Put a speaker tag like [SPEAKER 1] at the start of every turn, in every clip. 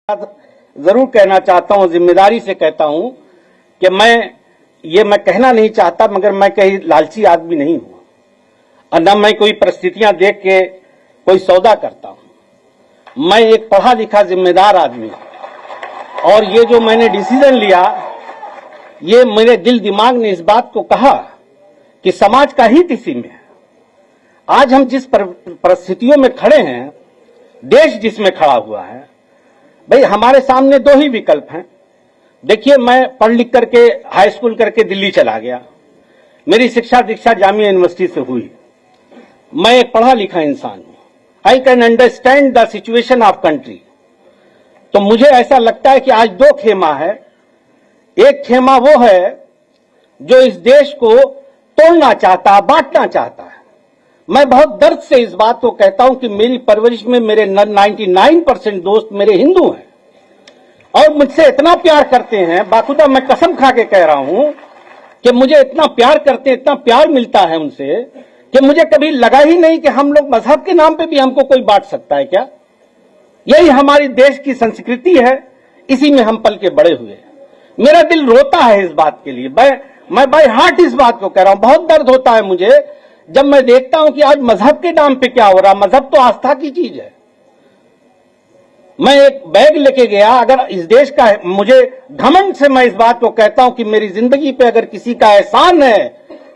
[SPEAKER 1] जरूर कहना चाहता हूं, जिम्मेदारी से कहता हूं कि मैं कहना नहीं चाहता, मगर मैं कहीं लालची आदमी नहीं हूं और न मैं कोई परिस्थितियां देख के कोई सौदा करता हूं। मैं एक पढ़ा लिखा जिम्मेदार आदमी हूं और ये जो मैंने डिसीजन लिया, ये मेरे दिल दिमाग ने इस बात को कहा कि समाज का हित इसी में है। आज हम जिस परिस्थितियों में खड़े हैं, देश जिसमें खड़ा हुआ है, भाई हमारे सामने दो ही विकल्प हैं। देखिए, मैं पढ़ लिख करके हाई स्कूल करके दिल्ली चला गया, मेरी शिक्षा दीक्षा जामिया यूनिवर्सिटी से हुई। मैं एक पढ़ा लिखा इंसान हूं, I can understand the situation of country. तो मुझे ऐसा लगता है कि आज दो खेमा है। एक खेमा वो है जो इस देश को तोड़ना चाहता है, बांटना चाहता है। मैं बहुत दर्द से इस बात को कहता हूं कि मेरी परवरिश में मेरे 99% दोस्त मेरे हिंदू हैं और मुझसे इतना प्यार करते हैं, बाखुदा मैं कसम खा के कह रहा हूं कि मुझे इतना प्यार करते हैं, इतना प्यार मिलता है उनसे कि मुझे कभी लगा ही नहीं कि हम लोग मजहब के नाम पे भी हमको कोई बांट सकता है क्या। यही हमारी देश की संस्कृति है, इसी में हम पल के बड़े हुए। मेरा दिल रोता है इस बात के लिए, मैं बाय हार्ट इस बात को कह रहा हूं। बहुत दर्द होता है मुझे जब मैं देखता हूं कि आज मजहब के नाम पे क्या हो रहा। मजहब तो आस्था की चीज है। मैं एक बैग लेके गया, अगर इस देश का है, मुझे घमंड से मैं इस बात को कहता हूं कि मेरी जिंदगी पे अगर किसी का एहसान है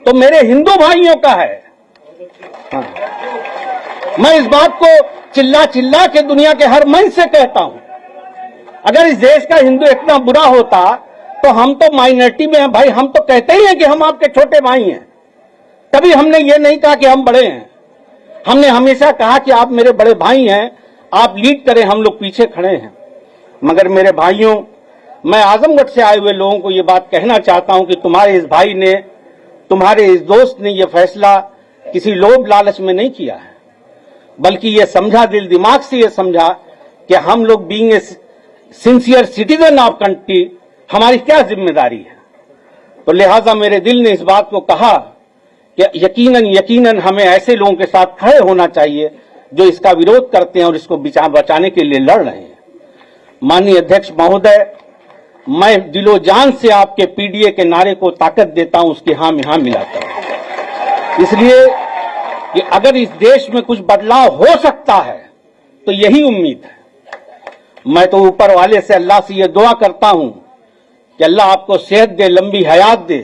[SPEAKER 1] तो मेरे हिंदू भाइयों का है। हाँ। मैं इस बात को चिल्ला चिल्ला के दुनिया के हर मंच से कहता हूं। अगर इस देश का हिंदू इतना बुरा होता तो हम तो माइनॉरिटी में हैं भाई। हम तो कहते ही हैं कि हम आपके छोटे भाई हैं। कभी हमने ये नहीं कहा कि हम बड़े हैं। हमने हमेशा कहा कि आप मेरे बड़े भाई हैं, आप लीड करें, हम लोग पीछे खड़े हैं। मगर मेरे भाइयों, मैं आजमगढ़ से आए हुए लोगों को ये बात कहना चाहता हूं कि तुम्हारे इस भाई ने, तुम्हारे इस दोस्त ने ये फैसला किसी लोभ लालच में नहीं किया है, बल्कि ये समझा, दिल दिमाग से ये समझा कि हम लोग being a sincere citizen of country, हमारी क्या जिम्मेदारी है। तो लिहाजा मेरे दिल ने इस बात को कहा कि यकीनन हमें ऐसे लोगों के साथ खड़े होना चाहिए जो इसका विरोध करते हैं और इसको बचाने के लिए लड़ रहे हैं। माननीय अध्यक्ष महोदय, मैं दिलो जान से आपके पीडीए के नारे को ताकत देता हूं, उसकी हां में हां मिलाता हूं। इसलिए कि अगर इस देश में कुछ बदलाव हो सकता है तो यही उम्मीद है। मैं तो ऊपर वाले से, अल्लाह से ये दुआ करता हूं कि अल्लाह आपको सेहत दे, लंबी हयात दे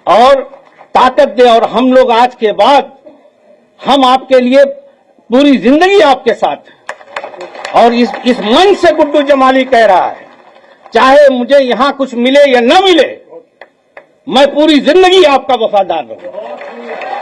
[SPEAKER 1] और ताकत दे, और हम लोग आज के बाद हम आपके लिए पूरी जिंदगी आपके साथ। और इस मन से गुड्डू जमाली कह रहा है, चाहे मुझे यहां कुछ मिले या न मिले, मैं पूरी जिंदगी आपका वफादार रहूंगा।